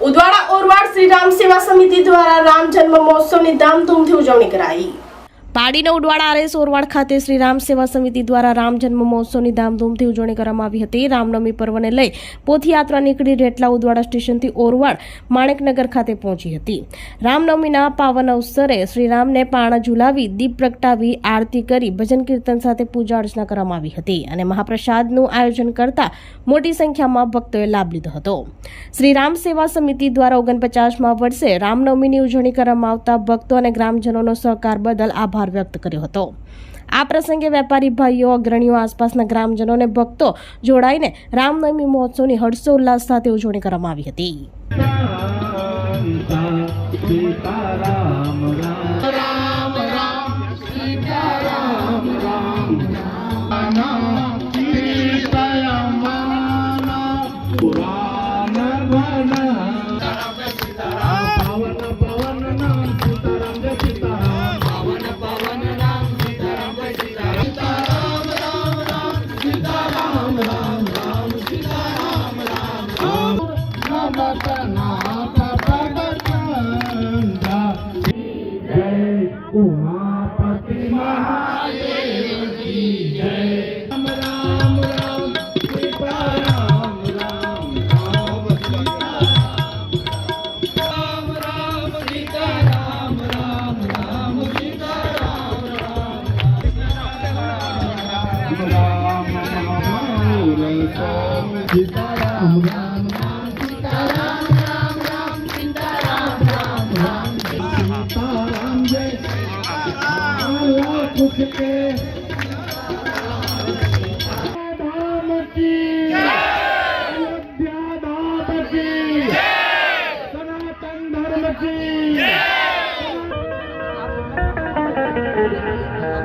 ઉદવાડા ઓરવાડ શ્રી રામ સેવા સમિતિ દ્વારા રામ જન્મ મહોત્સવની ધામધૂમથી ઉજવણી કરાઈ। પાડીના ઉડવાડા આરએસ ઓરવાડ ખાતે શ્રી રામ સેવા સમિતિ દ્વારા રામ જન્મ મહોત્સવની ધામધૂમથી ઉજવણી કરવામાં આવી હતી। રામનવમી પર્વને લઈ પોથયાત્રા નીકળી રેટલા ઉદવાડા સ્ટેશનથી ઓરવાડ માણેકનગર ખાતે પહોંચી હતી। રામનવમીના પાવન અવસરે શ્રી રામને પારણા ઝુલાવી દીપ પ્રગટાવી આરતી કરી ભજન કીર્તન સાથે પૂજા અર્ચના કરવામાં આવી હતી અને મહાપ્રસાદનું આયોજન કરતા મોટી સંખ્યામાં ભક્તોએ લાભ લીધો હતો। શ્રી રામ સેવા સમિતિ દ્વારા 49મા વર્ષે રામનવમીની ઉજવણી કરવામાં આવતા ભક્તો અને ગ્રામજનોનો સહકાર બદલ આભાર વ્યક્ત કર્યો હતો। આ પ્રસંગે વેપારી ભાઈઓ, અગ્રણીઓ, આસપાસના ગ્રામજનો અને ભક્તો જોડાઈને રામનવમી મહોત્સવની હર્ષોલ્લાસ સાથે ઉજવણી કરવામાં આવી હતી।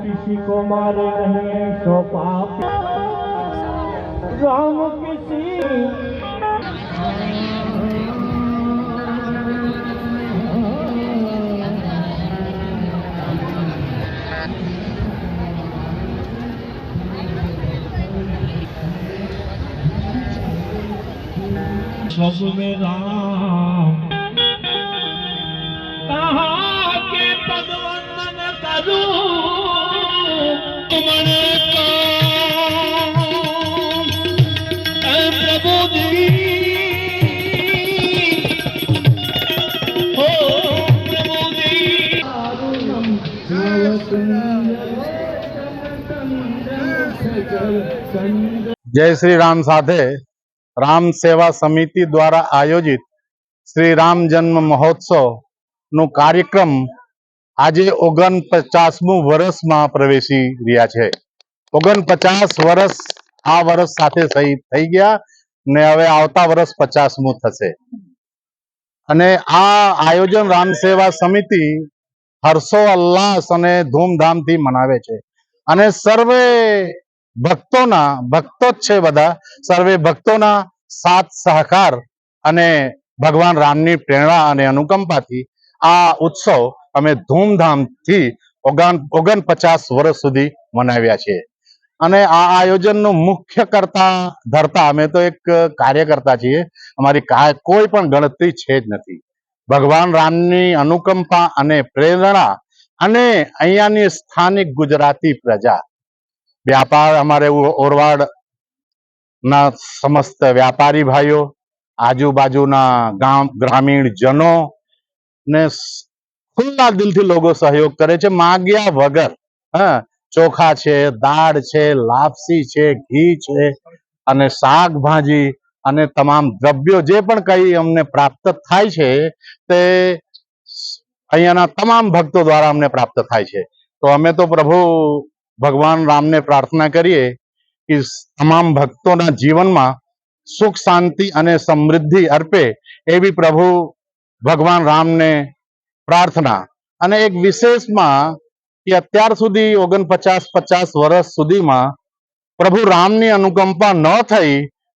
किसी को मारे नहीं सो पाप राम किसी सब में राम कहाँ के पदवंदन करूं प्रभु जी हो प्रभु जी। जय श्री राम साथे राम सेवा समिति द्वारा आयोजित श्री राम जन्म महोत्सव नो कार्यक्रम आज 49मु वर्ष में प्रवेशी रह्या छे। 49 वर्ष आ वर्ष साथे सही थई गया ने हवे आवता वर्ष 50मु थशे अने आ आयोजन राम सेवा समिति हर्षोल्लास अने धूमधाम थी मनावे छे अने सर्वे भक्तोना भक्तो ज छे बधा सर्वे भक्तोना साथ सहकार अने भगवान रामनी प्रेरणा अने अनुकंपाथी आ उत्सव अमे धूमधामथी 49 वर्ष सुधी मनाव्या छे अने आ आयोजननो मुख्य करता धरता अमे तो एक कार्यकर्ता छीए। अमारी कोई पण गणतरी छे ज नथी। भगवान रामनी अनुकंपा अने प्रेरणा अने अहींयानी स्थानिक गुजराती प्रजा व्यापार अमारे ओरवाड ना समस्त व्यापारी भाईओ आजूबाजूना गाम ग्रामीण जनो ने खुल्ला दिलथी लोगो सहयोग करे छे माग्या वगर। चोखा छे, दाळ छे, लापसी छे, घी छे अने शाकभाजी अने तमाम द्रव्यो जे पण कई अमने प्राप्त थाय छे ते अहींयाना तमाम भक्तो द्वारा अमने प्राप्त थाय छे। तो अमे तो प्रभु भगवान राम ने प्रार्थना करिए कि तमाम भक्तोना जीवनमां सुख शांति अने समृद्धि अर्पे एवी प्रभु भगवान राम ने प्रार्थना। अने एक विशेष में कि अत्यार सुधी 49-50 वर्ष सुधी में प्रभु राम नी अनुकंपा न थई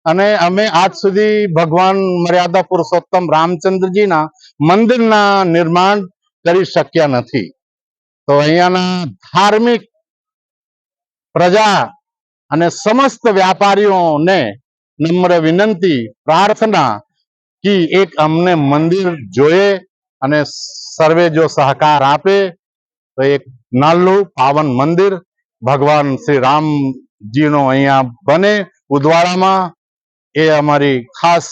अने अमे आज सुधी भगवान मर्यादा पुरुषोत्तम रामचंद्रजी ना मंदिर ना निर्माण करी शक्या नथी। तो अहींयाना धार्मिक प्रजा अने समस्त व्यापारीओ ने नम्र विनंती प्रार्थना કે એક અમને મંદિર જોઈએ અને સર્વે જો સહકાર આપે તો એક નાનું પાવન મંદિર ભગવાન શ્રી રામજીનો અહીંયા બને ઉદવાડામાં, એ અમારી ખાસ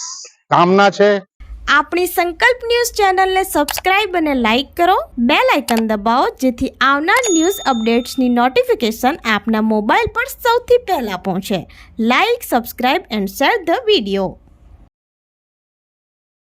કામના છે. આપણી સંકલ્પ ન્યૂઝ ચેનલને સબસ્ક્રાઇબ અને લાઇક કરો, બેલ આઇકન દબાવો જેથી આવનાર ન્યૂઝ અપડેટ્સની નોટિફિકેશન આપના મોબાઈલ પર સૌથી પહેલા પહોંચે. Like, subscribe and share the video.